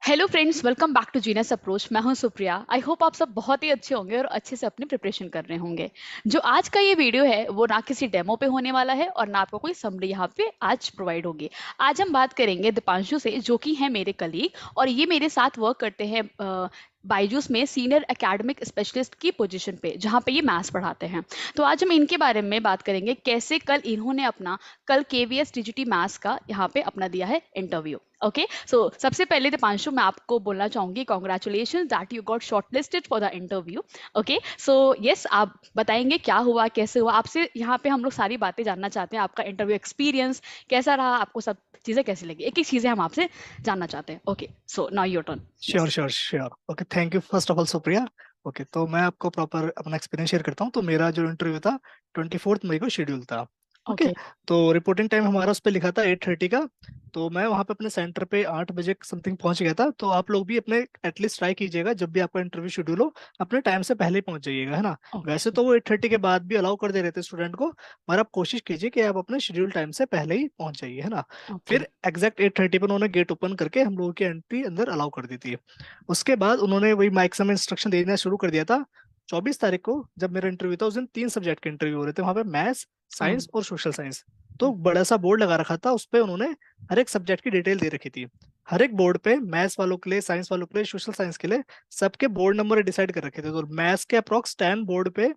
Hello friends, welcome back to Genius Approach. मैं हूं Supriya. I hope आप सब बहुत ही अच्छे होंगे और अच्छे से अपनी प्रिपरेशन कर रहे होंगे। जो आज का ये वीडियो है वो ना किसी डेमो पे होने वाला है और ना आपको कोई समरी यहाँ पे आज प्रोवाइड होगी। आज हम बात करेंगे दीपांशु से, जो कि है मेरे कलीग और ये मेरे साथ वर्क करते हैं बायजूस में सीनियर एकेडमिक स्पेशलिस्ट की पोजीशन पे, जहाँ पे ये मैथ्स पढ़ाते हैं। तो आज हम इनके बारे में बात करेंगे, कैसे कल इन्होंने अपना कल केवीएस टीजीटी मैथ्स का यहाँ पे अपना दिया है इंटरव्यू। ओके, सो सबसे पहले दीपांशु, मैं आपको बोलना चाहूंगी congratulation that you got shortlisted for the interview. Okay, so yes, आप बताएंगे क्या हुआ, कैसे हुआ। आपसे यहाँ पे हम लोग सारी बातें जानना चाहते हैं, आपका इंटरव्यू एक्सपीरियंस कैसा रहा, आपको सब चीजें कैसी लगी, एक एक चीजें हम आपसे जानना चाहते हैं। Okay, so now your turn. Sure sure sure. Okay, thank you first of all Supriya. Okay, तो मैं आपको प्रॉपर अपना एक्सपीरियंस शेयर करता हूँ। तो मेरा जो इंटरव्यू था 24 मई को शेड्यूल था। Okay, okay. तो रिपोर्टिंग टाइम हमारा उस पर लिखा था 8:30 का। तो मैं वहाँ पे अपने सेंटर पे 8 बजे समथिंग पहुंच गया था। तो आप लोग भी अपने एटलीस्ट ट्राई कीजिएगा, जब भी आपका इंटरव्यू शेड्यूल हो अपने टाइम से पहले ही पहुंच जाइएगा, है ना। ओके। वैसे तो वो 8:30 के बाद भी अलाउ कर दे रहे थे स्टूडेंट को, मगर आप कोशिश कीजिए कि आप अपने शेड्यूल टाइम से पहले ही पहुंच जाइए, है ना। ओके। फिर एग्जैक्ट 8:30 पे उन्होंने गेट ओपन करके हम लोगों की एंट्री अंदर अलाउ कर दी थी। उसके बाद उन्होंने वही माइक से इंस्ट्रक्शन देना शुरू कर दिया था। 24 तारीख को जब मेरा इंटरव्यू था, उस दिन 3 सब्जेक्ट के इंटरव्यू हो रहे थे वहाँ पे, मैथ्स, साइंस और सोशल साइंस। तो बड़ा सा बोर्ड लगा रखा था, उस पे उन्होंने हर एक सब्जेक्ट की डिटेल दे रखी थी। हर एक बोर्ड पे मैथ्स वालों के लिए, साइंस वालों के लिए, सोशल साइंस के लिए सबके बोर्ड नंबर डिसाइड कर रखे थे। तो मैथ्स के अप्रॉक्स 10 बोर्ड पे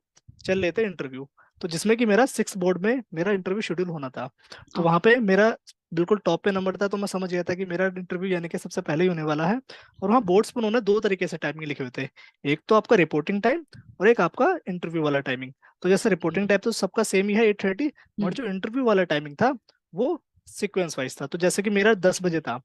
चल रहे थे इंटरव्यू। तो जिसमें कि मेरा 6 बोर्ड में मेरा इंटरव्यू शेड्यूल होना था। तो वहां ओके। पे मेरा बिल्कुल टॉप पे नंबर था, तो मैं समझ गया था कि मेरा इंटरव्यू यानी कि सबसे पहले ही होने वाला है। और वहाँ बोर्ड्स पर उन्होंने दो तरीके से टाइमिंग लिखे हुए थे। एक तो आपका रिपोर्टिंग टाइम और एक आपका इंटरव्यू वाला टाइमिंग। तो जैसे ओके। रिपोर्टिंग टाइम तो सबका सेम ही है 8:30, और जो इंटरव्यू वाला टाइमिंग था वो सीक्वेंस वाइज था। तो जैसे कि मेरा 10 बजे था,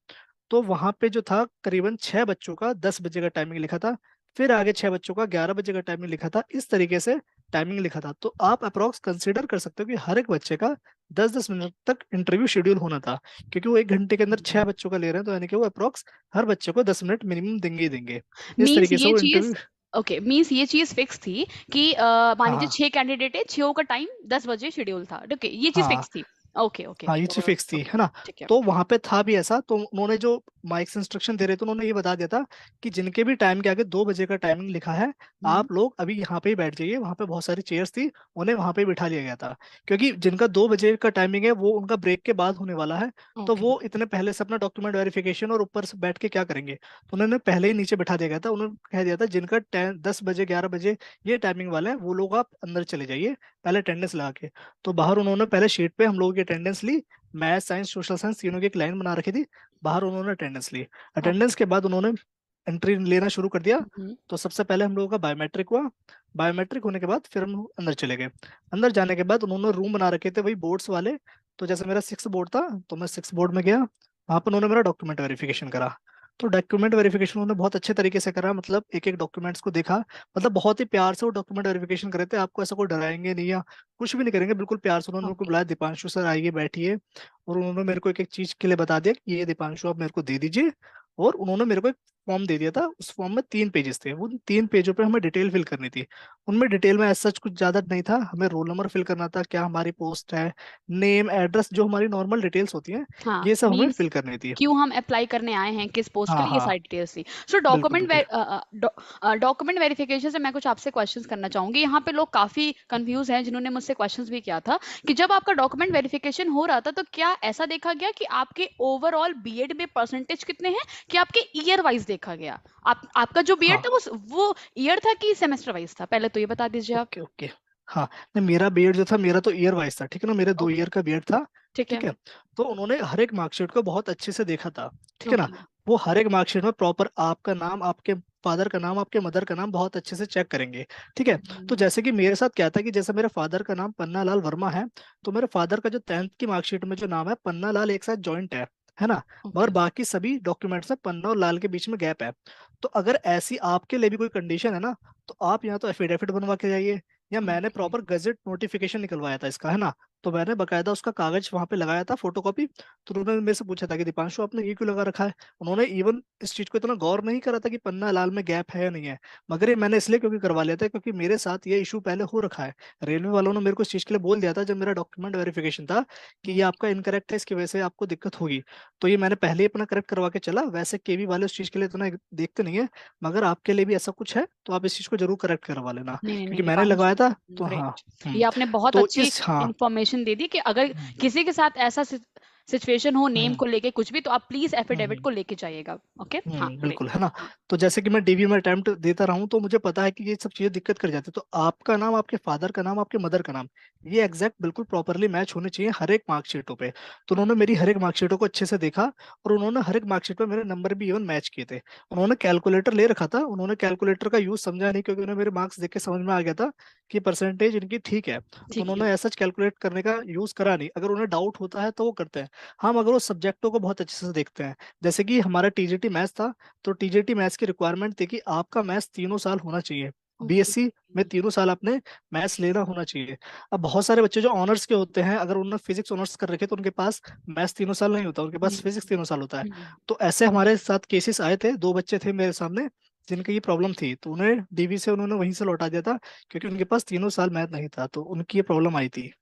तो वहां पे जो था करीबन 6 बच्चों का 10 बजे का टाइमिंग लिखा था। फिर आगे 6 बच्चों का 11 बजे का टाइमिंग लिखा था। इस तरीके से टाइमिंग लिखा था। तो आप अप्रोक्स कंसीडर कर सकते हो कि हर एक बच्चे का 10-10 मिनट तक इंटरव्यू शेड्यूल होना था, क्योंकि वो 1 घंटे के अंदर 6 बच्चों का ले रहे हैं। तो यानी कि वो अप्रोक्स हर बच्चे को 10 मिनट मिनिमम देंगे ही देंगे। इस मीन्स तरीके से ये वो चीज इंटरव्यू। ओके, मीन्स ये चीज फिक्स थी कि मान हाँ लीजिए हाँ 6 कैंडिडेट है, 6 का टाइम 10 बजे शेड्यूल था। ओके, ये चीज हाँ फिक्स थी। ओके। ओके। हाँ, ये चीज फिक्स थी, है ना। ठीक है। तो वहां पे था भी ऐसा। तो उन्होंने जो माइक से इंस्ट्रक्शन दे रहे थे, उन्होंने ये बता दिया था कि जिनके भी टाइम के आगे 2 बजे का टाइमिंग लिखा है, हम्म। आप लोग अभी यहाँ पे ही बैठ जाइए। वहां पे बहुत सारी चेयर्स थी, उन्हें वहां पे ही बिठा लिया गया था। क्योंकि जिनका 2 बजे का टाइमिंग है वो उनका ब्रेक के बाद होने वाला है। तो ओके। वो इतने पहले से अपना डॉक्यूमेंट वेरिफिकेशन और ऊपर से बैठ के क्या करेंगे, तो उन्होंने पहले ही नीचे बिठा दिया गया था। उन्होंने कह दिया था जिनका 10 बजे 11 बजे ये टाइमिंग वाला है, वो लोग आप अंदर चले जाइए पहले अटेंडेंस लगा के। तो बाहर उन्होंने पहले शीट पे हम लोगों की अटेंडेंस ली। मैथ, साइंस, सोशल साइंस तीनों की एक लाइन बना रखी थी। बाहर उन्होंने अटेंडेंस ली। ओके। अटेंडेंस के बाद उन्होंने एंट्री लेना शुरू कर दिया। हम्म। तो सबसे पहले हम लोगों का बायोमेट्रिक हुआ। बायोमेट्रिक होने के बाद फिर हम अंदर चले गए। अंदर जाने के बाद उन्होंने रूम बना रखे थे वही बोर्ड्स वाले। तो जैसे मेरा 6 बोर्ड था, तो मैं 6 बोर्ड में गया। वहां पर उन्होंने मेरा डॉक्यूमेंट वेरिफिकेशन करा। तो डॉक्यूमेंट वेरिफिकेशन उन्होंने बहुत अच्छे तरीके से करा, मतलब एक एक डॉक्यूमेंट्स को देखा। मतलब बहुत ही प्यार से वो डॉक्यूमेंट वेरिफिकेशन करे थे। आपको ऐसा कोई डराएंगे नहीं या कुछ भी नहीं करेंगे, बिल्कुल प्यार से उन्होंने मेरे को ओके। बुलाया, दीपांशु सर आइए बैठिए। और उन्होंने मेरे को एक एक चीज के लिए बता दिया कि ये दीपांशु आप मेरे को दे दीजिए। और उन्होंने मेरे को एक फॉर्म दे दिया था। उस फॉर्म में 3 पेजेस थे। वो 3 पेजों पे हमें डिटेल फिल करनी थी। उनमें डिटेल में ऐसा कुछ ज्यादा नहीं था। हमें रोल नंबर फिल करना था, क्या हमारी पोस्ट है, नेम, एड्रेस, जो हमारी नॉर्मल डिटेल्स होती हैं, हाँ, ये सब हमें मीन्स फिल करनी थी। क्यों हम अप्लाई करने आए हैं, किस पोस्ट के हाँ लिए, ये हाँ, सारी डिटेल्स थी। सो बिल्कुल डॉक्यूमेंट बिल्कुल। डॉक्यूमेंट वेरिफिकेशन से मैं कुछ आपसे क्वेश्चंस करना चाहूंगी। यहाँ पे लोग काफी कंफ्यूज हैं, जिन्होंने मुझसे क्वेश्चंस भी किया था कि जब आपका डॉक्यूमेंट वेरिफिकेशन हो रहा था तो क्या ऐसा देखा गया कि आपके ओवरऑल बीएड में परसेंटेज कितने हैं, कि आपके ईयर वाइज देखा गया। आपका जो बीएड हाँ, था वो ईयर था कि सेमेस्टर वाइज था, पहले तो ये बता दीजिए आप। Okay okay. हाँ, नहीं मेरा बीएड जो था, मेरा तो ईयर वाइज था, ठीक है ना। मेरे दो ओके। ईयर का बीएड था। ठीक है। ठीक है। तो उन्होंने हर एक मार्कशीट को बहुत अच्छे से देखा था, ठीक है ना। ओके। वो हर एक मार्कशीट में प्रॉपर आपका नाम, आपके फादर का नाम, आपके मदर का नाम बहुत अच्छे से चेक करेंगे। ठीक है। तो जैसे कि मेरे साथ क्या था कि जैसे मेरे फादर का नाम पन्ना लाल वर्मा है, तो मेरे फादर का जो 10th की मार्कशीट में जो नाम है पन्ना लाल एक साथ जॉइंट है ना। मगर ओके। बाकी सभी डॉक्यूमेंट्स में पन्ना और लाल के बीच में गैप है। तो अगर ऐसी आपके लिए भी कोई कंडीशन है ना, तो आप यहाँ तो एफिडेविट बनवा के जाइए, या मैंने ओके। प्रॉपर गजट नोटिफिकेशन निकलवाया था इसका, है ना। तो मैंने बकायदा उसका कागज वहां पे लगाया था, फोटोकॉपी। तो उन्होंने मेरे से पूछा था कि दीपांशु आपने ये क्यों लगा रखा है। उन्होंने इवन इस चीज को इतना गौर नहीं करा था कि पन्ना लाल में गैप है या नहीं है। मगर ये मैंने इसलिए क्योंकि करवा लिया था क्योंकि मेरे साथ ये इशू पहले हो रखा है। रेलवे वालों ने मेरे को इस चीज के लिए बोल दिया था जब मेरा डॉक्यूमेंट वेरिफिकेशन था कि ये आपका इनकरेक्ट है, इसकी वजह से आपको दिक्कत होगी। तो ये मैंने पहले ही अपना करेक्ट करवा के चला। वैसे केवी वाले उस चीज के लिए इतना देखते नहीं है, मगर आपके लिए भी ऐसा कुछ है तो आप इस चीज को जरूर करेक्ट करवा लेना, नहीं, नहीं, क्योंकि नहीं, मैंने लगवाया दीपांशु, था तो हाँ। ग्रेट। हम्म। ये आपने बहुत तो अच्छी इस हाँ। इंफॉर्मेशन दे दी कि अगर हम्म। किसी के साथ ऐसा सिचुएशन हो नेम हम्म। को लेके कुछ भी, तो आप प्लीज एफिडेविट हम्म। को लेके जाइएगा। ओके, हाँ, ग्रेट। बिल्कुल है ना। हाँ, तो जैसे कि मैं डीवी में अटेम्प्ट देता रहा हूँ तो मुझे पता है कि ये सब चीजें दिक्कत कर जाती है। तो आपका नाम, आपके फादर का नाम, आपके मदर का नाम, ये एग्जैक्ट बिल्कुल प्रॉपरली मैच होने चाहिए हर एक मार्कशीटों पे। तो उन्होंने मेरी हर एक मार्कशीटों को अच्छे से देखा, और उन्होंने हर एक मार्कशीट पे मेरे नंबर भी इवन मैच किए थे। उन्होंने कैलकुलेटर ले रखा था, उन्होंने कैलकुलेटर का यूज समझा नहीं, क्योंकि उन्हें मेरे मार्क्स देख के समझ में आ गया था कि परसेंटेज इनकी ठीक है। तो ठीक है। उन्होंने ऐसा कैलकुलेट करने का यूज करा नहीं। अगर उन्हें डाउट होता है तो वो करते हैं। हाँ, मगर वो सब्जेक्टों को बहुत अच्छे से देखते हैं। जैसे कि हमारा टीजीटी मैथ्स था, तो टीजीटी मैथ्स की रिक्वायरमेंट थी कि आपका मैथ्स तीनों साल होना चाहिए। ओके। बीएससी में तीनों साल आपने मैथ्स लेना होना चाहिए। अब बहुत सारे बच्चे जो ऑनर्स के होते हैं, अगर उन्होंने फिजिक्स ऑनर्स कर रखे तो उनके पास मैथ्स तीनों साल नहीं होता, उनके पास हम्म, फिजिक्स तीनों साल होता है। हम्म। तो ऐसे हमारे साथ केसेस आए थे, दो बच्चे थे मेरे सामने जिनकी ये प्रॉब्लम थी, तो उन्हें डीवी से उन्होंने वहीं से लौटा दिया था, क्योंकि उनके पास तीनों साल मैथ नहीं था, तो उनकी ये प्रॉब्लम आई थी।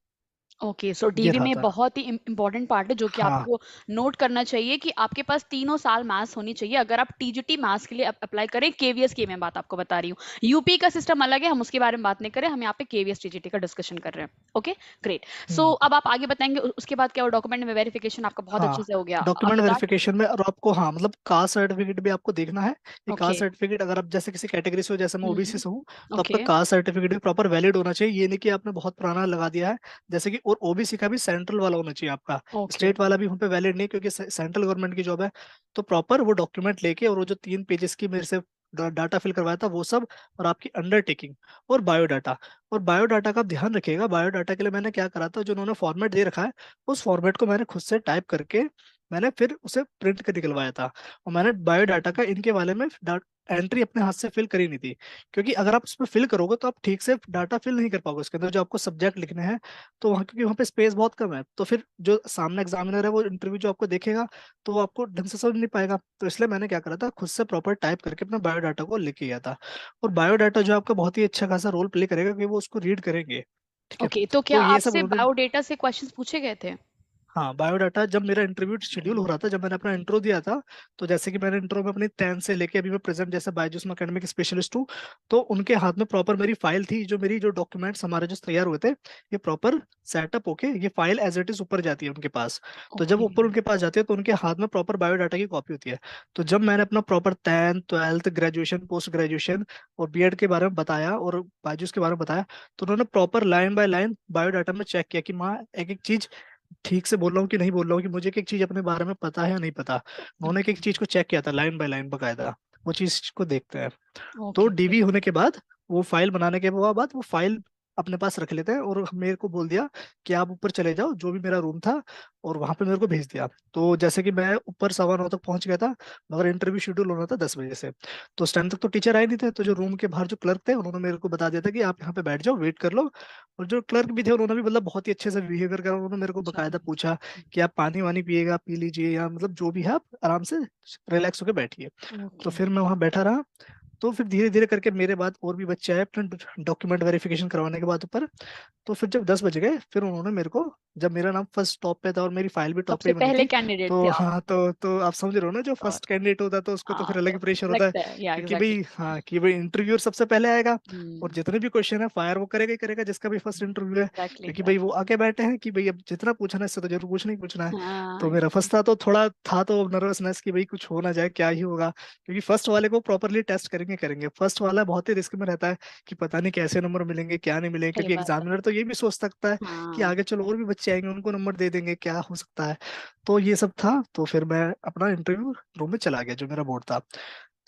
ओके, सो ये डीवी रहा में था। बहुत ही इम्पोर्टेंट पार्ट है जो कि हाँ। आपको नोट करना चाहिए कि आपके पास तीनों साल मैथ्स होनी चाहिए अगर आप टीजीटी मैथ्स के लिए अप्लाई करें। केवीएस की मैं बात आपको बता रही हूँ। यूपी का सिस्टम अलग है, हम उसके बारे में बात नहीं करें, हम यहाँ पे केवीएस टीजीटी का डिस्कशन कर रहे हैं। Okay, great. So hmm. अब आप आगे बताएंगे उसके बाद क्या, डॉक्यूमेंट में वेरिफिकेशन आपका बहुत अच्छे हाँ, से हो गया डॉक्यूमेंट आफ्टर दैट? वेरिफिकेशन में, और आपको हाँ मतलब कास्ट सर्टिफिकेट भी आपको देखना है। ये ओके। कास्ट सर्टिफिकेट, अगर आप जैसे किसी कैटेगरी से हो, जैसे मैं ओबीसी से हूँ, तो आपका ओके। कास्ट सर्टिफिकेट भी प्रॉपर वैलिड होना चाहिए। ये नहीं कि आपने बहुत पुराना लगा दिया है। जैसे कि, और ओबीसी का भी सेंट्रल वाला होना चाहिए आपका। ओके। स्टेट वाला भी हम पे वैलिड नहीं, क्योंकि सेंट्रल गवर्नमेंट की जॉब है। तो प्रॉपर वो डॉक्यूमेंट लेके, और वो जो 3 पेजेस की मेरे से डाटा फिल करवाया था वो सब, और आपकी अंडरटेकिंग, और बायोडाटा। और बायोडाटा का आप ध्यान रखिएगा। बायोडाटा के लिए मैंने क्या करा था, जो उन्होंने फॉर्मेट दे रखा है, उस फॉर्मेट को मैंने खुद से टाइप करके मैंने फिर उसे प्रिंट कर निकलवाया था। और मैंने बायोडाटा का इनके वाले में एंट्री अपने हाथ से फिल करी नहीं थी, क्योंकि अगर आप उसमें फिल करोगे तो आप ठीक से डाटा फिल नहीं कर पाओगे उसके अंदर जो आपको सब्जेक्ट लिखने हैं। तो वहाँ, क्योंकि वहाँ पे स्पेस बहुत कम है, तो फिर जो सामने एग्जामिनर है वो इंटरव्यू जो आपको देखेगा, तो वो आपको ढंग से समझ नहीं पाएगा। तो इसलिए मैंने क्या करा था, खुद से प्रॉपर टाइप करके अपना बायोडाटा को लिख के गया था। और बायोडाटा जो आपका बहुत ही अच्छा खासा रोल प्ले करेगा, क्योंकि वो उसको रीड करेंगे। ठीक है। ओके, तो क्या तो ये सब आपसे उन्होंने, बायोडेटा से क्वेश्चंस पूछे गए थे? हाँ, बायोडाटा जब मेरा इंटरव्यू शेड्यूल हो रहा था, जब मैंने अपना इंट्रो दिया था, तो जैसे कि मैंने इंट्रो में अपनी 10 से लेके अभी मैं प्रेजेंट जैसे बायजूस में एकेडमिक स्पेशलिस्ट हूँ, तो उनके हाथ में प्रॉपर मेरी फाइल थी, जो मेरी जो डॉक्यूमेंट्स हमारे जो तैयार हुए थे, ये प्रॉपर सेटअप होके ये फाइल एज इट इज ऊपर जाती है उनके पास। तो जब ओके। ऊपर उनके पास जाती है तो उनके हाथ में प्रॉपर बायोडाटा की कॉपी होती है। तो जब मैंने अपना proper 10th 12th graduation, post graduation और बीएड के बारे में बताया, और बायजूस के बारे में बताया, तो उन्होंने proper line by line biodata में चेक किया कि माँ एक एक चीज ठीक से बोल रहा हूँ कि नहीं बोल रहा हूँ, कि मुझे एक एक चीज अपने बारे में पता है या नहीं पता। उन्होंने एक ओके। एक चीज को चेक किया था लाइन बाय लाइन बकायदा। वो चीज को देखते हैं। तो ओके, डीवी होने के बाद, वो फाइल बनाने के बाद वो फाइल अपने पास रख लेते हैं, और मेरे को बोल दिया कि आप ऊपर चले जाओ, जो भी मेरा रूम था, और वहां पे मेरे को भेज दिया। तो जैसे कि मैं ऊपर 9:15 तक पहुंच गया था, मगर इंटरव्यू शेड्यूल होना था 10 बजे से। तो उस टाइम तक तो टीचर आए नहीं थे, तो जो रूम के बाहर जो क्लर्क थे उन्होंने मेरे को बता दिया था कि आप यहाँ पे बैठ जाओ, वेट कर लो। और जो क्लर्क भी थे उन्होंने भी मतलब बहुत ही अच्छे से बिहेवियर करा। उन्होंने मेरे को अच्छा। बकायदा पूछा कि आप पानी वानी पिएगा, पी लीजिए, या मतलब जो भी है आप आराम से रिलैक्स होकर बैठिए। तो ओके। फिर मैं वहां बैठा रहा। तो फिर धीरे धीरे करके मेरे बाद और भी बच्चे आए अपना डॉक्यूमेंट वेरिफिकेशन करवाने के बाद ऊपर। तो फिर जब 10 बज गए, फिर उन्होंने मेरे को, जब मेरा नाम फर्स्ट टॉप पे था और मेरी फाइल भी टॉप पे सबसे ही बनी पहले थी, कैंडिडेट थे तो आप? हाँ, तो आप समझ रहे हो ना, जो और फर्स्ट कैंडिडेट होता है तो उसको तो हाँ, फिर अलग तो ही प्रेशर होता है। लगता है, या क्योंकि एग्जैक्टली। भाई, हाँ, कि भाई इंटरव्यूअर सबसे पहले आएगा, और हम्म। जितने भी क्वेश्चन है फायर वो करेगा ही करेगा, जिसका भी फर्स्ट इंटरव्यू है। एग्जैक्टली, क्योंकि भाई वो एग्जैक्टली। आके बैठे हैं कि भाई अब जितना पूछना है इससे तो जरूर पूछना ही पूछना है। तो हाँ। मेरा फर्स्ट था, तो थोड़ा था तो नर्वसनेस कि भाई कुछ हो ना जाए, क्या ही होगा, क्योंकि फर्स्ट वाले को प्रॉपरली टेस्ट करेंगे करेंगे। फर्स्ट वाला बहुत ही रिस्क में रहता है कि पता नहीं कैसे नंबर मिलेंगे, क्या नहीं मिलेंगे, सही क्योंकि बात है। एग्जामिनर तो ये भी सोच सकता है कि हाँ। आगे चलो और भी बच्चे आएंगे उनको नंबर दे देंगे, क्या हो सकता है। तो ये सब था। तो फिर मैं अपना इंटरव्यू रूम में चला गया, जो मेरा बोर्ड था।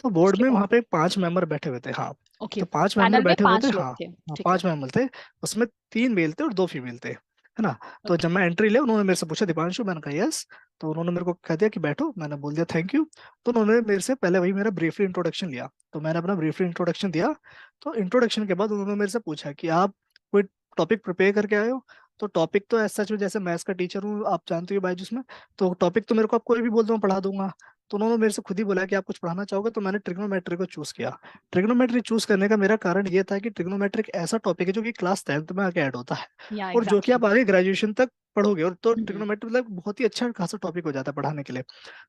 तो बोर्ड उसके में बाद? वहाँ पे 5 मेंबर बैठे हुए थे। हाँ। ओके, तो 5 मेंबर पैनल में बैठे हुए थे। 5 लोग हाँ। थे। हाँ, ठीक है। 5 मेंबर थे। उसमें 3 मेल थे और 2 फीमेल थे, है ना। तो ओके। जब मैं एंट्री लिया, उन्होंने मेरे से पूछा दीपांशु, मैंने कहा यस। तो उन्होंने मेरे को कह दिया कि बैठो, मैंने बोल दिया थैंक यू। तो उन्होंने मेरे से पहले वही मेरा ब्रीफली इंट्रोडक्शन लिया। तो मैंने अपना ब्रीफली इंट्रोडक्शन दिया। तो इंट्रोडक्शन के बाद उन्होंने मेरे से पूछा कि आप कोई टॉपिक प्रिपेयर करके आए हो, तो टॉपिक तो ऐसा सच में, जैसे मैथ्स का टीचर हूँ, आप जानते हो बायजूस में, तो टॉपिक तो मेरे को आप कोई भी बोल दो मैं पढ़ा दूंगा। तो उन्होंने मेरे से खुद ही बोला कि आप कुछ पढ़ाना चाहोगे, तो मैंने ट्रिग्नोमेट्री को चूज किया। ट्रिग्नोमेट्री चूज करने का मेरा कारण ये था कि ट्रिग्नोमेट्री एक ऐसा टॉपिक है जो कि क्लास 10th में आके ऐड होता है, या और जो कि एग्जैक्टली। आप आगे ग्रेजुएशन तक पढ़ोगे, और तो हम्म। ट्रिग्नोमेट्री मतलब बहुत ही अच्छा खासा टॉपिक हो जाता है पढ़ाने के लिए।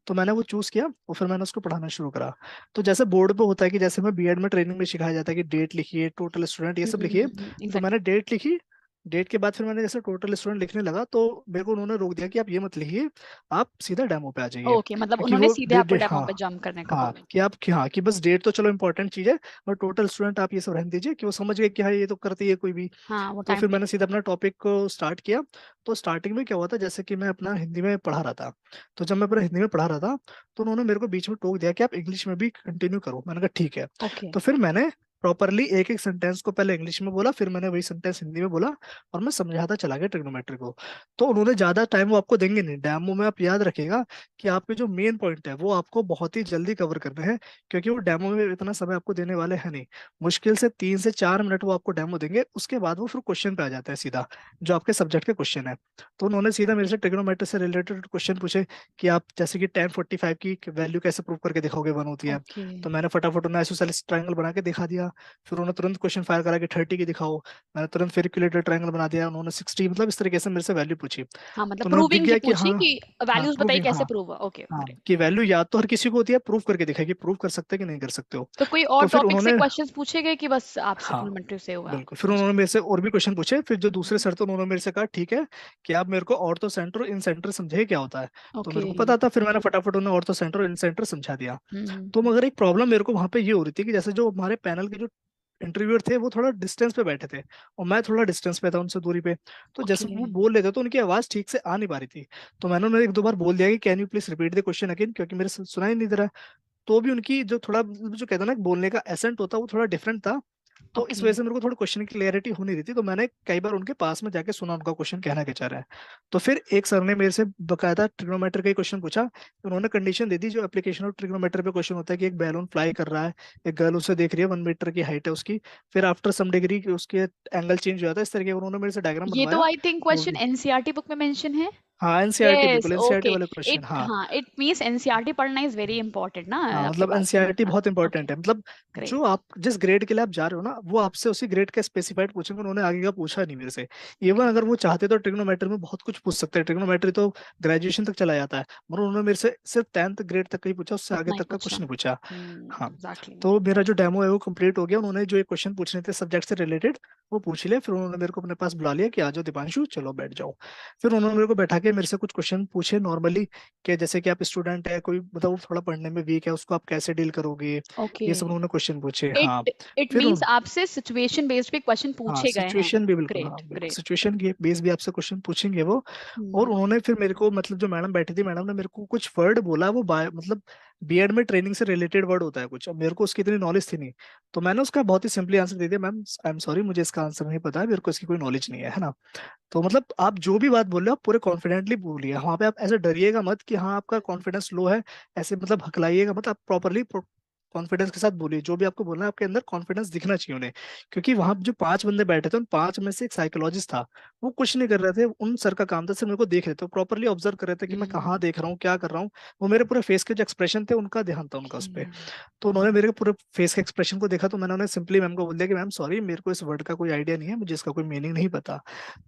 तो मैंने वो चूज किया और फिर मैंने उसको पढ़ाना शुरू करा। तो जैसे बोर्ड पे होता है कि जैसे हमें बीएड में ट्रेनिंग में सिखाया जाता है कि डेट लिखिए, टोटल स्टूडेंट, ये सब लिखिए। तो मैंने एग्जैक्टली। डेट लिखी। डेट के बाद फिर मैंने जैसे टोटल स्टूडेंट लिखने लगा, तो मेरे को उन्होंने रोक दिया कि आप ये मत लिखिए, आप सीधा डेमो पे आ जाइए। ओके, मतलब क्योंकि उन्होंने वो सीधे डेट आपको डेट डेमो हाँ, पे जंप करने का हाँ बोला। कि आप कि हाँ कि बस डेट तो चलो इंपॉर्टेंट चीज है, और टोटल स्टूडेंट आप ये सब रहने दीजिए, कि वो समझ गए कि हाँ ये तो करती है कोई भी। हाँ, वो तो टाइम फिर मैंने टेकिंग सीधा था। अपना टॉपिक को स्टार्ट किया। तो स्टार्टिंग में क्या हुआ था, जैसे कि मैं अपना हिंदी में पढ़ा रहा था, तो जब मैं अपना हिंदी में पढ़ा रहा था, तो उन्होंने मेरे को बीच में टोक दिया कि आप इंग्लिश में भी कंटिन्यू करो। मैंने कहा ठीक है। ओके। तो फिर मैंने प्रॉपरली एक एक सेंटेंस को पहले इंग्लिश में बोला, फिर मैंने वही सेंटेंस हिंदी में बोला, और मैं समझाता चला गया ट्रिग्नोमेट्री को। तो उन्होंने ज्यादा टाइम वो आपको देंगे नहीं डेमो में, आप याद रखिएगा कि आपके जो मेन पॉइंट है वो आपको बहुत ही जल्दी कवर करने हैं, क्योंकि वो डेमो में इतना समय आपको देने वाले हैं नहीं। मुश्किल से 3 से 4 मिनट वो आपको डेमो देंगे, उसके बाद वो फिर क्वेश्चन पे आ जाता है सीधा, जो आपके सब्जेक्ट के क्वेश्चन है। तो उन्होंने सीधा मेरे से ट्रिग्नोमेट्री से रिलेटेड क्वेश्चन पूछे कि आप जैसे कि tan45 की वैल्यू कैसे प्रूव करके दिखाओगे, वन होती है। ओके। तो मैंने फटाफट उन्हें आइसोसेलेस ट्रायंगल बना के दिखा दिया। फिर उन्होंने तुरंत क्वेश्चन फायर करा कि 30 की दिखाओ। मैंने तुरंत फिर इक्विलेटरल ट्रायंगल बना दिया, उन्होंने 60, मतलब इस तरीके से मेरे से वैल्यू पूछी। हाँ, मतलब तो उन्हें दिख प्रूविंग की गया कि पूछी हाँ, कि हाँ वैल्यूज बताइए प्रूविंग, कैसे हाँ, प्रूव हुआ। ओके, हाँ ग्रेट। कि वैल्यू याद तो हर किसी को होती है, प्रूव करके दिखाएगी, प्रूव कर सकते हैं कि नहीं कर सकते हो। तो कोई और तो फिर टॉपिक से उन्होंने, क्वेश्चंस पूछे गए कि बस आपसे हाँ ट्रिग्नोमेट्री से हुआ? बिल्कुल, फिर जी। उन्होंने मेरे से और भी क्वेश्चन पूछे। फिर जो दूसरे हम्म। सर थे उन्होंने मेरे से कहा ठीक है कि आप मेरे को ऑर्थो सेंटर और इन सेंटर समझे क्या होता है। तो ओके। मेरे को पता था, फिर मैंने फटाफट उन्हें ऑर्थो सेंटर और इन सेंटर समझा दिया। तो हम्म। मगर एक प्रॉब्लम मेरे को वहां पे ये हो रही थी कि जैसे जो हमारे पैनल के जो इंटरव्यूअर थे वो थोड़ा डिस्टेंस पे बैठे थे, और मैं थोड़ा डिस्टेंस पे था उनसे, दूरी पे। तो जैसे ओके। वो बोल रहे थे तो उनकी आवाज ठीक से आ नहीं पा रही थी। तो मैंने उन्हें एक दो बार बोल दिया कि can you please repeat the question again, क्योंकि मेरे से सुना ही नहीं दे रहा। तो भी उनकी जो थोड़ा जो कहते हैं ना बोलने का एसेंट होता है वो थोड़ा डिफरेंट था। तो इस ओके। वजह से मेरे को थोड़ी क्वेश्चन की क्लियरिटी हो नहीं रही थी, तो मैंने कई बार उनके पास में जाके सुना उनका क्वेश्चन कहना क्या चाह रहा है। तो फिर एक सर ने मेरे से बकायदा ट्रिग्नोमेट्री का ही क्वेश्चन पूछा। उन्होंने कंडीशन दे दी जो एप्लीकेशन ऑफ ट्रिग्नोमेट्री पे क्वेश्चन होता है कि एक बैलून फ्लाई कर रहा है, एक गर्ल उसे देख रही है, 1 मीटर की हाइट है उसकी, फिर आफ्टर सम डिग्री उसके एंगल चेंज हो जाता है, इस तरीके का उन्होंने मेरे से डायग्राम ये तो बनवाया। आई थिंक वो क्वेश्चन भी, एनसीईआरटी बुक में मेंशन है। हाँ एनसीईआरटी, यस, बिल्कुल एनसीईआरटी ओके। वाले क्वेश्चन, इट, हाँ। हाँ, इट मींस एनसीईआरटी पढ़ना इज वेरी इंपॉर्टेंट ना। हाँ आपकी मतलब बात से एनसीईआरटी हाँ। बहुत ओके, इंपॉर्टेंट है, मतलब जो ग्रेट। आप जिस ग्रेड के लिए आप जा रहे हो ना, वो आपसे उसी ग्रेड का स्पेसिफाइड पूछेंगे। उन्होंने आगे का पूछा नहीं मेरे से। इवन अगर वो चाहते तो ट्रिग्नोमेट्री में बहुत कुछ पूछ सकते हैं, ट्रिग्नोमेट्री तो ग्रेजुएशन तक चला जाता है, मगर उन्होंने मेरे से सिर्फ 10th ग्रेड तक का ही पूछा, उससे आगे उतना ही तक का कुछ पूछा। नहीं पूछा। हाँ। एग्जैक्टली। तो मेरा जो डेमो है वो कंप्लीट हो गया, उन्होंने जो एक क्वेश्चन पूछने थे सब्जेक्ट से रिलेटेड वो पूछ लिया। फिर उन्होंने मेरे को अपने पास बुला लिया कि आ जाओ दीपांशु, चलो बैठ जाओ। फिर उन्होंने मेरे को बैठा के मेरे से कुछ क्वेश्चन पूछे नॉर्मली, कि जैसे कि आप स्टूडेंट है, कोई मतलब वो थोड़ा पढ़ने में वीक है, उसको आप कैसे डील करोगे, ओके। ये सब उन्होंने क्वेश्चन पूछे, हाँ। इट इट फिर मींस आपसे सिचुएशन बेस्ड पे क्वेश्चन हाँ पूछे गए हैं। सिचुएशन भी बिल्कुल, हाँ ग्रेट, बिल्कुल ग्रेट। सिचुएशन के बेस भी आपसे क्वेश्चन पूछेंगे वो। और हम्म। उन्होंने फिर मेरे को, मतलब जो मैडम बैठी थी, मैडम ने मेरे को कुछ वर्ड बोला, वो मतलब बीएड में ट्रेनिंग से रिलेटेड वर्ड होता है कुछ, अब मेरे को उसकी इतनी नॉलेज थी नहीं। तो मैंने उसका बहुत ही सिंपली आंसर दे दिया, मैम आई एम सॉरी, मुझे इसका आंसर नहीं पता है, मेरे को इसकी कोई नॉलेज नहीं है ना। तो मतलब आप जो भी बात बोल रहे हो आप पूरे कॉन्फिडेंटली बोलिए, वहां पे आप ऐसे डरिएगा मत कि हाँ आपका कॉन्फिडेंस लो है, ऐसे मतलब हकलाइएगा मत, आप प्रॉपरली कॉन्फिडेंस के साथ बोलिए। जो भी आपको बोलना है आपके अंदर कॉन्फिडेंस दिखना चाहिए उन्हें। क्योंकि वहां जो 5 बंदे बैठे थे उन 5 में से एक साइकोलॉजिस्ट था, वो कुछ नहीं कर रहे थे, उन सर का काम था सिर्फ मेरे को देख रहे थे, प्रॉपरली ऑब्जर्व कर रहे थे कि मैं कहाँ हम्म। देख रहा हूँ, क्या कर रहा हूँ। वो मेरे पूरे फेस के जो एक्सप्रेशन थे उनका ध्यान था उनका उस ओके। पर। तो उन्होंने मेरे पूरे फेस के एक्सप्रेशन को देखा, तो मैंने उन्हें सिंपली मैम को बोल दिया कि मैम सॉरी, मेरे को इस वर्ड का कोई आइडिया नहीं है, मुझे इसका कोई मीनिंग नहीं पता।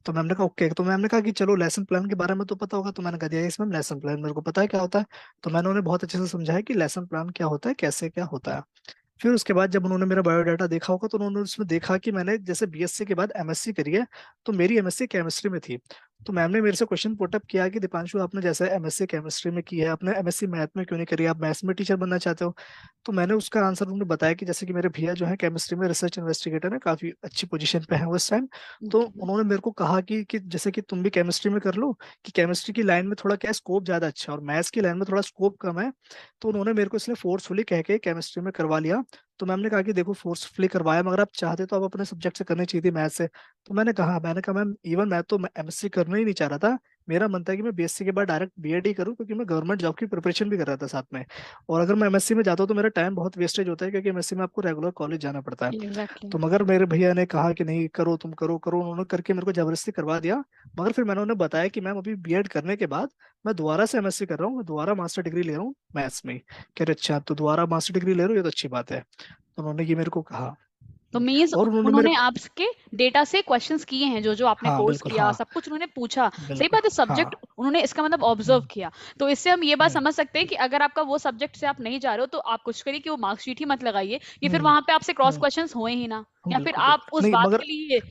तो मैम ने कहा ओके। तो मैम ने कहा कि चलो लेसन प्लान के बारे में तो पता होगा, तो मैंने कहा दिया यस मैम, लेसन प्लान मेरे को पता है क्या होता है। तो मैंने उन्हें बहुत अच्छे से समझाया कि लेसन प्लान क्या होता है, कैसे क्या होता है। फिर उसके बाद जब उन्होंने मेरा बायोडाटा देखा होगा, तो उन्होंने उसमें देखा कि मैंने जैसे बीएससी के बाद एमएससी करी है, तो मेरी एमएससी केमिस्ट्री में थी। तो मैम ने मेरे से क्वेश्चन पुटअप किया कि दीपांशु, आपने जैसे एमएससी केमिस्ट्री में की है, आपने एमएससी मैथ में क्यों नहीं करी, आप मैथ्स में टीचर बनना चाहते हो। तो मैंने उसका आंसर उन्होंने बताया कि जैसे कि मेरे भैया जो है केमिस्ट्री में रिसर्च इन्वेस्टिगेटर है, काफी अच्छी पोजीशन पे है वो इस टाइम। तो ओके। उन्होंने मेरे को कहा कि जैसे कि तुम भी केमिस्ट्री में कर लो, कि केमिस्ट्री की लाइन में थोड़ा क्या स्कोप ज्यादा अच्छा है और मैथ्स की लाइन में थोड़ा स्कोप कम है। तो उन्होंने मेरे को इसलिए फोर्सफुली कह के केमिस्ट्री में करवा लिया। तो मैम ने कहा कि देखो फोर्सफुली करवाया, मगर आप चाहते तो आप अपने सब्जेक्ट से करनी चाहिए थी, मैथ से। तो मैंने कहा मैम इवन मैं तो एमएससी करना ही नहीं चाह रहा था, मेरा मन था कि मैं बीएससी के बाद डायरेक्ट बीएड ही करूँ, क्योंकि मैं गवर्नमेंट जॉब की प्रिपरेशन भी कर रहा था साथ में। और अगर मैं एमएससी में जाता हूँ तो मेरा टाइम बहुत वेस्टेज होता है, क्योंकि एमएससी में आपको रेगुलर कॉलेज जाना पड़ता है। एग्जैक्टली। तो मगर मेरे भैया ने कहा कि नहीं करो, तुम करो करो, उन्होंने करके मेरे को जबरदस्ती करवा दिया। मगर फिर मैंने उन्हें बताया कि मैम अभी बीएड करने के बाद मैं दोबारा से एमएससी कर रहा हूँ, मैं दोबारा मास्टर डिग्री ले रहा हूँ मैथ्स में। कह रहे अच्छा, तो दोबारा मास्टर डिग्री ले रहे हो, ये तो अच्छी बात है। तो उन्होंने ये मेरे को कहा। तो मीन्स और उन्होंने मेरे उन्होंने को, आपके डेटा से क्वेश्चंस किए हैं, जो जो आपने हाँ कोर्स बिल्कुल, किया हाँ सब कुछ उन्होंने पूछा। सही बिल्कुल, बात है, सब्जेक्ट हाँ। उन्होंने इसका मतलब ऑब्जर्व हम्म, किया। तो इससे हम ये बात हम्म, समझ सकते हैं कि अगर आपका वो सब्जेक्ट से आप नहीं जा रहे हो तो आप कुछ करिए कि वो मार्कशीट ही मत लगाइए, कि फिर हम्म, वहां पे आपसे क्रॉस हम्म, क्वेश्चंस होए ही ना, या फिर बिल्कुल आप बिल्कुल उस नहीं बात मगर, के लिए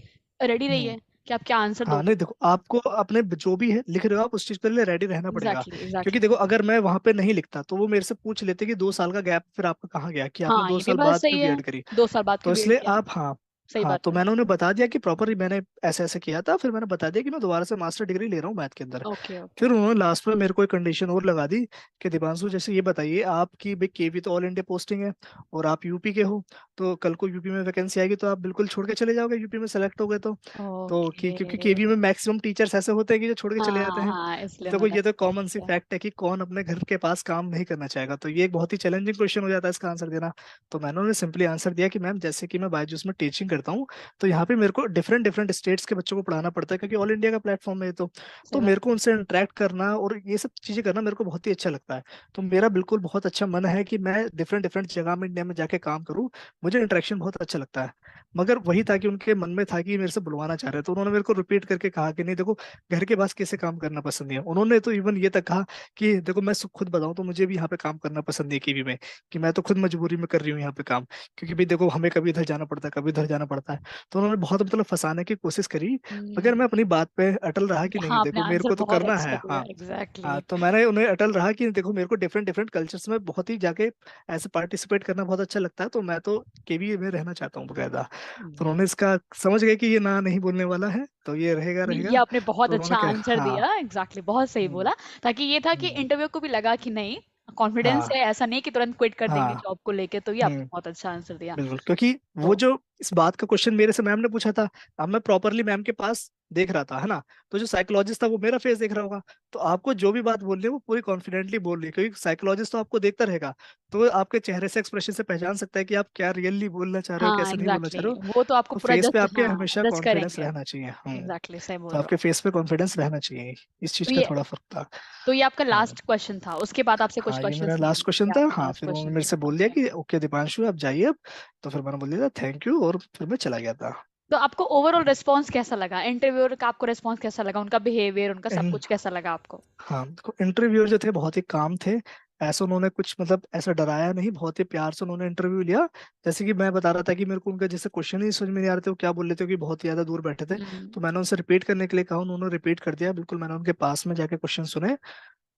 रेडी हम्म, रहिए कि आप क्या आंसर हाँ दोगे। नहीं देखो, आपको अपने जो भी है लिख रहे हो आप उस चीज के लिए रेडी रहना पड़ेगा। एग्जैक्टली क्योंकि एग्जैक्टली। देखो अगर मैं वहां पे नहीं लिखता तो वो मेरे से पूछ लेते कि 2 साल का गैप फिर आपका कहाँ गया, कि आपने हाँ, दो ये भी साल बात बाद सही क्यों है। बीएड करी। 2 साल बाद तो क्यों वेट इसलिए किया। आप, हाँ, सही हाँ बात तो है। मैंने उन्हें बता दिया कि प्रॉपर मैंने ऐसे ऐसे किया था, फिर मैंने बता दिया कि मैं दोबारा से मास्टर डिग्री ले रहा हूँ मैथ के अंदर। Okay okay. फिर उन्होंने लास्ट में मेरे को एक कंडीशन और लगा दी कि दीपांशु जैसे ये बताइए, आपकी भाई केवी तो ऑल इंडिया पोस्टिंग है और आप यूपी के हो, तो कल को यूपी में वैकेंसी आएगी तो आप बिल्कुल छोड़ के चले जाओगे यूपी में सेलेक्ट हो गए तो कि ओके। क्योंकि केवी में मैक्सिमम टीचर्स ऐसे होते हैं कि जो छोड़ के चले जाते हाँ हैं। हाँ, तो इसलिए देखो उन्होंने ये तो ऐसा कॉमन सी किया। फैक्ट है कि कौन अपने घर के पास काम नहीं करना चाहेगा, तो ये एक बहुत ही चैलेंजिंग क्वेश्चन हो जाता है इसका आंसर देना। तो मैंने उन्हें सिंपली आंसर दिया कि मैम जैसे कि मैं बायजूस में टीचिंग करता हूँ, तो यहाँ पे मेरे को डिफरेंट डिफरेंट स्टेट्स के बच्चों को पढ़ाना पड़ता है, क्योंकि ऑल इंडिया का प्लेटफॉर्म है ये तो सही मेरे बात को है। उनसे इंटरेक्ट करना और ये सब चीजें करना मेरे को बहुत ही अच्छा लगता है। तो मेरा बिल्कुल बहुत अच्छा मन है कि मैं डिफरेंट डिफरेंट जगह में इंडिया में जाके काम करूँ, मुझे इंटरेक्शन बहुत अच्छा लगता है। मगर वही था कि उनके मन में था कि मेरे से बुलवाना चाह रहे हैं, तो उन्होंने मेरे को रिपीट करके कहा कि नहीं देखो, घर के पास कैसे काम करना पसंद नहीं है। उन्होंने तो इवन ये तक कहा कि देखो मैं खुद बताऊं तो मुझे भी यहाँ पे काम करना पसंद नहीं है कीवी में, कि मैं तो खुद मजबूरी में कर रही हूँ यहाँ पे काम, क्योंकि भाई देखो हमें कभी इधर जाना पड़ता है, कभी इधर जाना पड़ता है। तो उन्होंने बहुत मतलब फंसाने की कोशिश करी, मगर हम्म, मैं अपनी बात पे अटल रहा कि नहीं हाँ, आपने देखो मेरे आंसर को तो बहुत करना अच्छा है, दिया। हाँ। हाँ एग्जैक्टली। तो मैंने उन्हें अटल रहा कि देखो मेरे को डिफरेंट डिफरेंट कल्चर्स में बहुत ही जाके ऐसे पार्टिसिपेट करना बहुत अच्छा लगता है, तो मैं तो केवी में रहना चाहता हूँ बकायदा। तो उन्होंने इसका समझ गए कि ये ना नहीं बोलने वाला है, तो ये रहेगा नहीं, ये रहेगा। आपने बहुत तो अच्छा उन्होंने कहा आंसर हाँ। दिया। एग्जैक्टली, बहुत सही हम्म, बोला। ताकि ये था कि हम्म, इंटरव्यू को भी लगा कि नहीं, कॉन्फिडेंस हाँ, है, ऐसा नहीं कि तुरंत क्विट कर देंगे हाँ, जॉब को लेके। तो ये आपने हम्म, बहुत अच्छा आंसर दिया। बिल्कुल, क्योंकि वो तो जो इस बात का क्वेश्चन मेरे से मैम ने पूछा था, अब मैं प्रॉपरली मैम के पास देख रहा था, है ना। तो जो साइकोलॉजिस्ट था वो मेरा फेस देख रहा होगा, तो आपको जो भी बात बोलनी है वो पूरी कॉन्फिडेंटली बोल रही है, क्योंकि साइकोलॉजिस्ट तो आपको देखता रहेगा, तो वो आपके चेहरे से एक्सप्रेशन से पहचान सकता है कि आप क्या रियली बोलना चाह रहे हो, हाँ, कैसे नहीं बोलना चाह एग्जैक्टली, रहे हो। वो तो आपको तो पूरा फेस पे जज, आपके हाँ, हमेशा जज कॉन्फिडेंस करेंगे। रहना चाहिए। एग्जैक्टली, सही तो बोल रहे आपके हो। फेस पे कॉन्फिडेंस रहना चाहिए, इस चीज तो का ये थोड़ा फर्क था। तो ये आपका हम्म, लास्ट क्वेश्चन था, उसके बाद आपसे कुछ हाँ ये मेरा क्वेश्चंस नहीं लास्ट होंगे, क्वेश्चन ये था, आपका हाँ लास्ट फिर उन्होंने क्वेश्चन मेरे था। से बोल दिया ओके। कि ओके दीपांशु आप जाइए अब। तो फिर मैंने बोल दिया थैंक यू, और फिर मैं चला गया था। तो आपको ओवरऑल रिस्पॉन्स कैसा लगा, इंटरव्यूअर का आपको रिस्पॉन्स कैसा लगा, उनका बिहेवियर, उनका सब इन कुछ कैसा लगा आपको। हाँ देखो, इंटरव्यूअर जो थे बहुत ही काम थे। ऐसा उन्होंने कुछ मतलब ऐसा डराया नहीं, बहुत ही प्यार से उन्होंने इंटरव्यू लिया। जैसे कि मैं बता रहा था कि मेरे को उनका जैसे क्वेश्चन ही समझ में नहीं आ रहे थे, वो क्या बोल रहे थे, कि बहुत ही ज्यादा दूर बैठे थे। हम्म। तो मैंने उनसे रिपीट करने के लिए कहा, उन्होंने रिपीट कर दिया बिल्कुल, मैंने उनके पास में जाके क्वेश्चन सुने।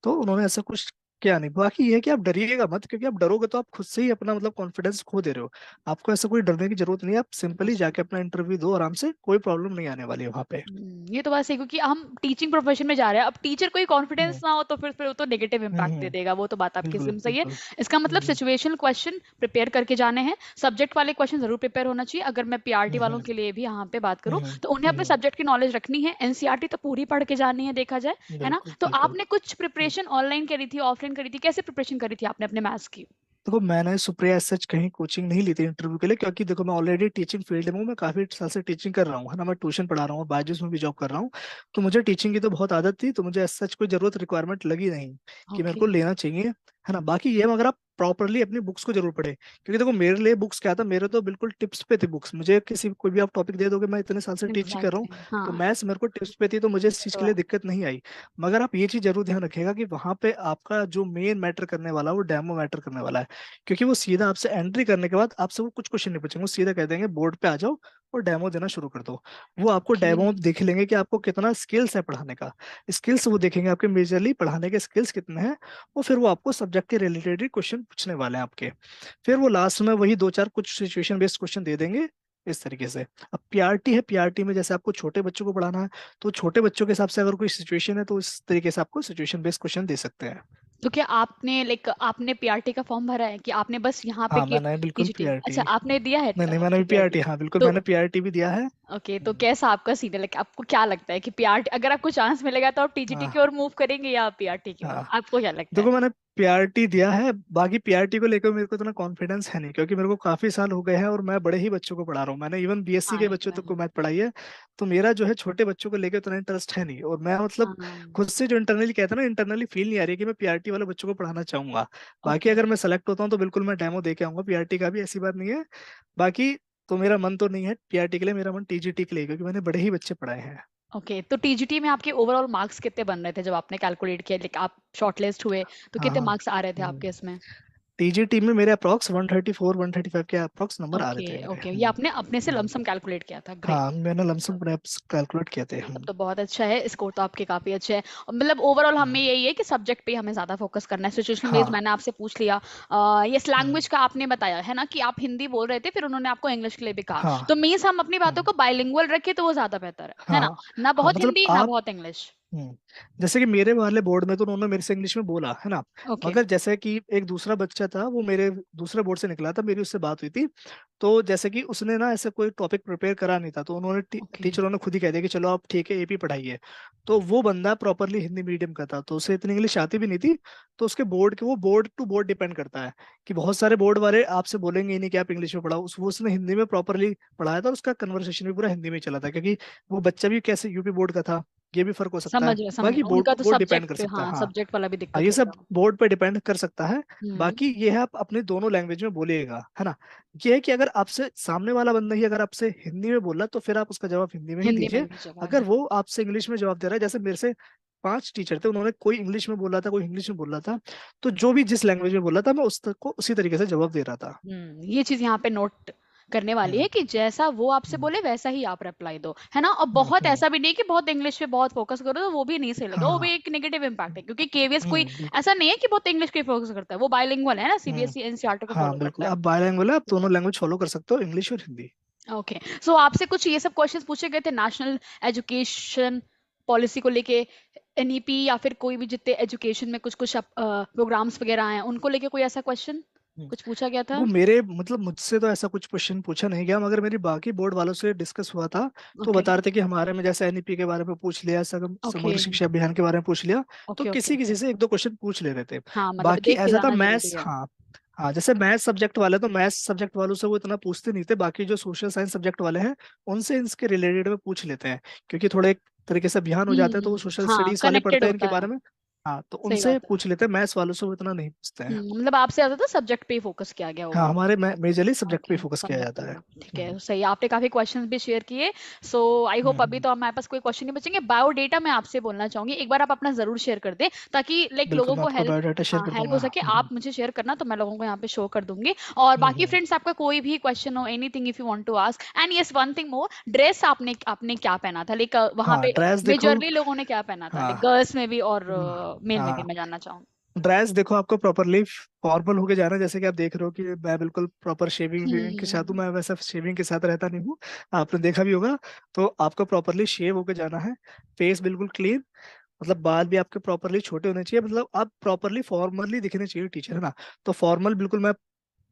तो उन्होंने ऐसा कुछ किया नहीं। बाकी ये है कि आप डरिएगा मत, क्योंकि आप डरोगे तो आप खुद से ही अपना मतलब कॉन्फिडेंस खो दे रहे हो। आपको ऐसा कोई डरने की जरूरत नहीं है, आप सिंपली अच्छा। जाके अपना इंटरव्यू दो आराम से, कोई प्रॉब्लम नहीं आने वाली है वहां पे। ये तो बात सही, क्योंकि हम टीचिंग प्रोफेशन में जा रहे हैं। अब टीचर को ही कॉन्फिडेंस हम्म, ना हो तो फिर वो तो नेगेटिव इंपैक्ट दे देगा। वो तो बात आपकी बिल्कुल एकदम सही है। बिल्कुल। इसका मतलब हम्म, सिचुएशनल क्वेश्चन प्रिपेयर करके जाने हैं। सब्जेक्ट वाले क्वेश्चन जरूर प्रिपेयर होना चाहिए। अगर मैं पीआरटी वालों हम्म, के लिए भी यहाँ पे बात करूँ, हम्म, तो उन्हें अपने हम्म, सब्जेक्ट की नॉलेज रखनी है। एनसीईआरटी तो पूरी पढ़ के जानी है, देखा जाए, है ना। बिल्कुल तो बिल्कुल। आपने कुछ प्रिपरेशन ऑनलाइन करी थी, ऑफलाइन करी थी, कैसे प्रिपरेशन करी थी आपने अपने मैथ्स की। देखो मैंने सुप्रिया सच कहीं कोचिंग नहीं ली थी इंटरव्यू के लिए, क्योंकि देखो मैं ऑलरेडी टीचिंग फील्ड में हूँ, मैं काफी साल से टीचिंग कर रहा हूँ, है ना। मैं ट्यूशन पढ़ा रहा हूँ, बायजूस में भी जॉब कर रहा हूँ। तो मुझे टीचिंग की तो बहुत आदत थी, तो मुझे सच कोई जरूरत रिक्वायरमेंट लगी नहीं कि मेरे ओके। को लेना चाहिए, है ना। बाकी ये अगर आप प्रॉपरली अपनी बुक्स को जरूर पढ़े, क्योंकि देखो मेरे लिए बुक्स क्या था, मेरे तो बिल्कुल टिप्स पे थी बुक्स। मुझे किसी कोई भी आप टॉपिक दे दोगे, मैं इतने साल से टीच कर रहा हूँ, एग्जैक्टली, हाँ। तो मैथ्स मेरे को टिप्स पे थी, तो मुझे इस ये चीज तो के लिए है। दिक्कत नहीं आई। मगर आप ये चीज जरूर ध्यान रखिएगा कि वहां पे आपका जो मेन मैटर करने वाला है वो डेमो मैटर करने वाला है। क्योंकि वो सीधा आपसे एंट्री करने के बाद आपसे वो कुछ क्वेश्चन नहीं पूछेंगे, वो सीधा कह देंगे बोर्ड पे आ जाओ और डेमो देना शुरू कर दो। वो आपको ओके। डेमो देख लेंगे कि आपको कितना स्किल्स है पढ़ाने का। स्किल्स वो देखेंगे आपके, मेजरली पढ़ाने के स्किल्स कितने हैं। और फिर वो आपको सब्जेक्ट के रिलेटेड क्वेश्चन पूछने वाले हैं आपके। फिर वो लास्ट में वही दो चार कुछ सिचुएशन बेस्ड क्वेश्चन दे देंगे, इस तरीके से। अब पीआरटी है, पीआरटी में जैसे आपको छोटे बच्चों को पढ़ाना है, तो छोटे बच्चों के हिसाब से अगर कोई सिचुएशन है तो इस तरीके से आपको सिचुएशन बेस्ड क्वेश्चन दे सकते हैं। तो क्या आपने लाइक आपने पीआरटी का फॉर्म भरा है कि आपने बस यहाँ पे हाँ के मैंने बिल्कुल टीजीटी? पीआरटी। अच्छा, आपने दिया है नहीं नहीं, मैंने भी पीआरटी? पीआरटी, हाँ बिल्कुल तो मैंने पीआरटी भी दिया है। ओके, तो कैसा आपका सीन है, लाइक आपको क्या लगता है कि पीआरटी अगर आपको चांस मिलेगा तो आप टीजीटी की हाँ ओर मूव करेंगे या पीआरटी की ओर, हाँ। आपको क्या लगता है? देखो मैंने पीआरटी दिया है, बाकी पीआरटी को लेकर मेरे को इतना कॉन्फिडेंस है नहीं, क्योंकि मेरे को काफी साल हो गए हैं और मैं बड़े ही बच्चों को पढ़ा रहा हूँ। मैंने इवन बीएससी हाँ, के ये तो बच्चों है। तक को मैथ पढ़ाई है। तो मेरा जो है छोटे बच्चों को लेकर उतना इंटरेस्ट है नहीं, और मैं मतलब हाँ। खुद से जो इंटरनली कहता है ना, इंटरनली फील नहीं आ रही है कि मैं पीआरटी वाले बच्चों को पढ़ाना चाहूंगा। बाकी ओके। अगर मैं सेलेक्ट होता हूँ तो बिल्कुल मैं डेमो दे के आऊंगा पीआरटी का भी, ऐसी बात नहीं है। बाकी तो मेरा मन तो नहीं है पीआरटी के लिए, मेरा मन टीजीटी के लिए, क्योंकि मैंने बड़े ही बच्चे पढ़ाए हैं। ओके, तो टीजीटी में आपके ओवरऑल मार्क्स कितने बन रहे थे जब आपने कैलकुलेट किया, लाइक आप शॉर्टलिस्ट हुए तो हाँ कितने हाँ। मार्क्स आ रहे थे आपके इसमें? टीजीटी में मेरे अप्रोक्स 134 135 के अप्रोक्स नंबर आ रहे ओके, थे मेरे। ओके, ये आपने अपने से लमसम कैलकुलेट किया था, ग्रेट। हाँ मैंने लमसम कैलकुलेट किए थे तब हम। तो बहुत अच्छा है, स्कोर तो आपके काफी अच्छे हैं। और मतलब ओवरऑल हमें हम्म, यही है कि सब्जेक्ट पे हमें ज्यादा फोकस करना है, सिचुएशनल बेस्ड हाँ। मैंने आपसे पूछ लिया। ये हम्म, लैंग्वेज का आपने बताया है ना कि आप हिंदी बोल रहे थे, फिर उन्होंने आपको इंग्लिश के लिए भी कहा, हाँ। तो मीन्स हम अपनी बातों हम्म, को बाइलिंगुअल रखें तो वो ज्यादा बेहतर है ना? हाँ ना हाँ बहुत मतलब हिंदी ना आप। बहुत इंग्लिश। हम्म, जैसे कि मेरे वाले बोर्ड में तो उन्होंने मेरे से इंग्लिश में बोला है ना, ओके, मगर जैसे कि एक दूसरा बच्चा था वो मेरे दूसरे बोर्ड से निकला था, मेरी उससे बात हुई थी। तो जैसे कि उसने ना ऐसे कोई टॉपिक प्रिपेयर करा नहीं था, तो उन्होंने ओके। टीचरों ने खुद ही कह दिया कि चलो आप ठीक है एपी पढ़ाइए। तो वो बंदा प्रॉपरली हिंदी मीडियम का था, तो उसे इतनी इंग्लिश आती भी नहीं थी। तो उसके बोर्ड के वो बोर्ड टू बोर्ड डिपेंड करता है, कि बहुत सारे बोर्ड वाले आपसे बोलेंगे ही नहीं कि आप इंग्लिश में पढ़ाओ, वो उसने हिंदी में प्रॉपरली पढ़ाया था और उसका कन्वर्सेशन भी पूरा हिंदी में ही चला था, क्योंकि वो बच्चा भी कैसे यूपी बोर्ड का था, ये भी फर्क हो सकता है। समझ बाकी गया, बोर्ड उनका टू तो बोर्ड डिपेंड सब्जेक्ट कर पे, सकता है, हाँ हाँ। सब्जेक्ट वाला भी हाँ दिक्कत ये होगा। सब बोर्ड पे डिपेंड कर सकता है। हम्म। बाकी ये है आप अपने दोनों लैंग्वेज में बोलिएगा, है ना। ये है कि अगर आपसे सामने वाला बंदा ही अगर आपसे हिंदी में बोला तो फिर आप उसका जवाब हिंदी में ही हिंदी में दीजिए। दीजिएगा। अगर वो आपसे इंग्लिश में जवाब दे रहा है, जैसे मेरे से 5 टीचर थे, उन्होंने कोई इंग्लिश में बोला था कोई इंग्लिश में बोल रहा था, तो जो भी जिस लैंग्वेज में बोला था मैं उस तक को उसी तरीके से जवाब दे रहा था। ये चीज यहाँ पे नोट करने वाली हम्म है कि जैसा वो आपसे हम्म बोले वैसा ही आप रिप्लाई दो, है ना? और बहुत हम्म। ऐसा भी नहीं कि बहुत इंग्लिश पे बहुत फोकस करो तो वो भी नहीं सही लगेगा, वो भी हाँ। एक नेगेटिव इम्पैक्ट है, क्योंकि केवीएस कोई बिल्कुल। ऐसा नहीं है कि बहुत इंग्लिश पे फोकस करता है, वो बाइलिंगुअल है ना, हम्म। सीबीएसई एनसीईआरटी को हाँ फॉलो करता बिल्कुल, है। आप बायलैंग्वेज है, आप दोनों लैंग्वेज फॉलो कर सकते हो, इंग्लिश और हिंदी। ओके, सो आपसे कुछ ये सब क्वेश्चंस पूछे गए थे नेशनल एजुकेशन पॉलिसी को लेके, एनईपी या फिर कोई भी जितने एजुकेशन में कुछ कुछ प्रोग्राम्स वगैरह हैं उनको लेके कोई ऐसा क्वेश्चन कुछ पूछा गया था? देखो मेरे मतलब मुझसे तो ऐसा कुछ क्वेश्चन पूछा नहीं गया, मगर मेरी बाकी बोर्ड वालों से डिस्कस हुआ था। तो ओके, बता रहे थे कि हमारे में जैसे एनईपी के बारे में पूछ लिया, ओके, समग्र शिक्षा अभियान के बारे में पूछ लिया। तो ओके, ओके। किसी किसी से एक दो क्वेश्चन पूछ ले रहे थे। हाँ, मतलब बाकी देख के ऐसा था जाना मैथ्स, जरूरी है। हाँ। हाँ जैसे मैथ्स सब्जेक्ट वाले, तो मैथ्स सब्जेक्ट वालों से वो इतना पूछते नहीं थे, बाकी जो सोशल साइंस सब्जेक्ट वाले हैं उनसे इसके रिलेटेड में पूछ लेते हैं, क्योंकि थोड़े एक तरीके से अभियान हो जाता है, तो वो सोशल हाँ, स्टडीज वाले कनेक्टेड पढ़ते हैं इनके होता है। बारे में। हाँ तो सही उनसे बात है। पूछ लेते हैं, मैथ्स वालों से वो इतना नहीं पूछते हैं। मतलब आपसे ज्यादा तो सब्जेक्ट पे ही फोकस किया गया हाँ ओवरऑल। हमारे मेजरली सब्जेक्ट पे ओके, फोकस किया सब्जेक्ट जाता है। पे, ठीक है, सही। आपने काफी क्वेश्चंस भी शेयर किए। सो आई होप अभी हम्म। तो हमारे पास कोई क्वेश्चन नहीं बचेंगे। बायोडेटा मैं आपसे बोलना चाहूंगी, एक बार आप अपना जरूर शेयर कर दें ताकि लाइक बिल्कुल लोगों मैं को आपका हेल्प, बायोडाटा शेयर हाँ कर हेल्प हो दूंगा। सके। आप मुझे शेयर करना तो मैं लोगों को यहाँ पे शो कर दूंगी। और हम्म, बाकी फ्रेंड्स, आपका कोई भी क्वेश्चन हो, anything if you want to ask. And yes, one thing more, dress आपने आपने क्या पहना था, लाइक वहां हाँ पे ड्रेस देखो। मेजरली लोगों ने क्या पहना था, हाँ। लाइक गर्ल्स में भी और हम्म, मेल में भी, हाँ मैं जानना चाहूंगी। ड्रेस देखो आपको प्रॉपरली फॉर्मल होके जाना है, जैसे कि आप देख रहे हो कि मैं बिल्कुल प्रॉपर शेविंग वेविंग के साथ हूँ, हम्म। मैं वैसा शेविंग के साथ रहता नहीं हूँ, आपने देखा भी होगा। तो आपको प्रॉपरली शेव होके जाना है, फेस बिल्कुल क्लीन, मतलब बाल भी आपके प्रॉपरली छोटे होने चाहिए, मतलब आप प्रॉपरली फॉर्मली दिखने चाहिए टीचर, है ना। तो फॉर्मल बिल्कुल मैं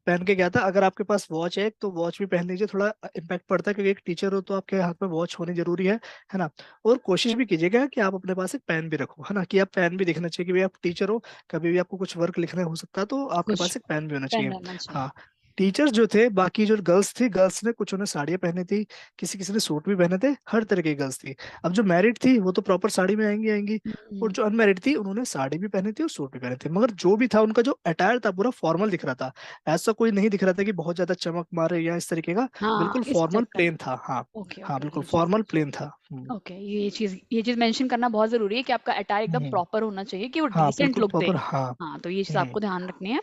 पहन के गया था। अगर आपके पास वॉच है तो वॉच भी पहन लीजिए, थोड़ा इम्पैक्ट पड़ता है, क्योंकि एक टीचर हो तो आपके हाथ में वॉच होनी जरूरी है ना। और कोशिश भी कीजिएगा कि आप अपने पास एक पेन भी रखो, है ना, कि आप पेन भी दिखना चाहिए कि भाई आप टीचर हो, कभी भी आपको कुछ वर्क लिखना हो सकता है, तो आपके कुछ पास एक पेन भी होना पेन चाहिए। रहना चाहिए। हाँ। टीचर्स जो थे, बाकी जो गर्ल्स थी, गर्ल्स ने कुछ ने साड़ियाँ पहनी थी, किसी किसी ने सूट भी पहने थे, हर तरह की गर्ल्स थी। अब जो मैरिड थी वो तो प्रॉपर साड़ी में आएंगी आएंगी, और हम्म। जो अनमैरिड थी उन्होंने साड़ी भी पहनी थी और सूट भी पहने थे, मगर जो भी था उनका जो अटायर था पूरा फॉर्मल दिख रहा था। ऐसा कोई नहीं दिख रहा था कि बहुत ज्यादा चमक मारे या इस तरीके का, हाँ, बिल्कुल इस फॉर्मल टाइप का प्लेन नहीं। था, हाँ। ओके, हाँ ओके, बिल्कुल ये चीज। फॉर्मल प्लेन था। ओके, ये चीज मेंशन करना बहुत जरूरी है कि आपका अटायर एकदम हम्म, प्रॉपर होना चाहिए कि वो हाँ डिसेंट बिल्कुल लुक दे। प्रॉपर, हाँ। हाँ, तो ये चीज हम्म, आपको ध्यान रखनी है।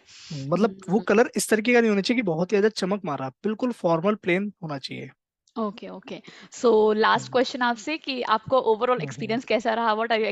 मतलब वो हम्म। कलर इस तरीके का नहीं होना चाहिए कि बहुत ही ज्यादा चमक मारा, बिल्कुल फॉर्मल प्लेन होना चाहिए। Okay, okay. सो लास्ट हम्म, क्वेश्चन आपसे कि आपको ओवरऑल हम्म, एक्सपीरियंस कैसा रहा, व्हाट आर यू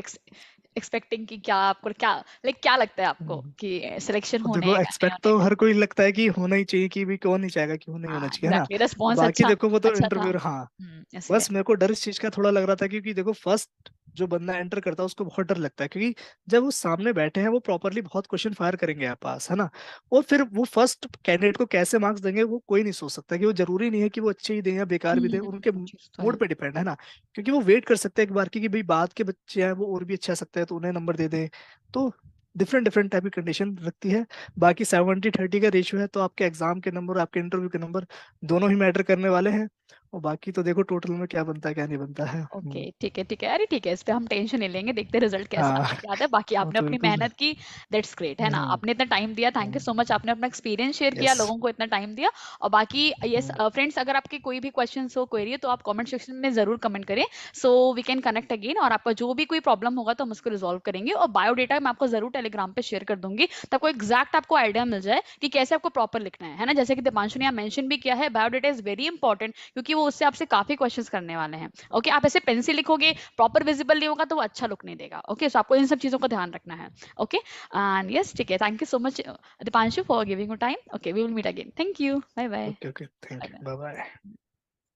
एक्सपेक्टिंग, कि क्या आपको क्या लाइक क्या लगता है आपको हम्म। कि सिलेक्शन अब होने देखो का नहीं एक्सपेक्ट होने तो का? हर कोई लगता है कि होना ही चाहिए, कि भी कौन नहीं चाहेगा कि नहीं हाँ, होना चाहिए, है ना। एग्जैक्टली, रिस्पॉन्स बाकी अच्छा देखो वो तो अच्छा था। इंटरव्यू, हाँ। इसलिए। बस मेरे को डर इस चीज का थोड़ा लग रहा था, क्योंकि देखो फर्स्ट जो बंदा एंटर करता है उसको बहुत डर लगता है, क्योंकि जब वो सामने बैठे हैं वो प्रॉपरली बहुत क्वेश्चन फायर करेंगे आप पास, है ना। और फिर वो फर्स्ट कैंडिडेट को कैसे मार्क्स देंगे वो कोई नहीं सोच सकता, कि वो जरूरी नहीं है कि वो अच्छे ही दें या बेकार भी दें, उनके चीज़ तो है। मूड पे डिपेंड है ना। क्योंकि वो वेट कर सकते हैं एक बार की, कि भाई बाद के बच्चे हैं वो और भी अच्छा सकते हैं तो उन्हें नंबर दे दें। तो डिफरेंट डिफरेंट टाइप की कंडीशन रखती है। बाकी 70-30 का रेशियो है, तो आपके एग्जाम के नंबर, आपके इंटरव्यू के नंबर दोनों ही मैटर करने वाले हैं। और बाकी तो देखो टोटल में क्या बनता है क्या नहीं बनता है। ओके, ठीक है, ठीक है। अरे ठीक है, इस पे हम टेंशन नहीं लेंगे, देखते हैं रिजल्ट कैसा हाँ। आता है, क्या आता है। बाकी वो आपने तो अपनी बिल्कुल। मेहनत की, दैट्स ग्रेट, है ना। आपने इतना टाइम दिया, थैंक यू सो मच। आपने अपना एक्सपीरियंस शेयर किया, यस। लोगों को इतना टाइम दिया। और बाकी यस फ्रेंड्स, अगर आपके कोई भी क्वेश्चंस हो, क्वेरी हो, तो आप कमेंट सेक्शन में ज़रूर कमेंट करें, so we can connect again. और आपका जो भी कोई प्रॉब्लम होगा तो हम उसको रिजॉल्व करेंगे। और बायोडेटा मैं आपको ज़रूर टेलीग्राम पे शेयर कर दूंगी, तो आपको एग्जैक्ट आपको आइडिया मिल जाए कि कैसे आपको प्रॉपर लिखना है ना। जैसे कि दीपांशु ने यहाँ मेंशन भी किया है, बायोडेटा इज वेरी इंपॉर्टेंट, क्योंकि वो उससे आपसे काफी क्वेश्चंस करने वाले हैं। ओके, आप ऐसे पेन से लिखोगे, प्रॉपर विजिबल नहीं होगा तो वो अच्छा लुक नहीं देगा। ओके, सो आपको इन सब चीजों का ध्यान रखना है। ओके एंड यस, ठीक है, thank you so much Deepanshu for giving your time. Okay, we will meet again, thank you, bye bye. Okay okay, thank bye you, bye. Bye bye.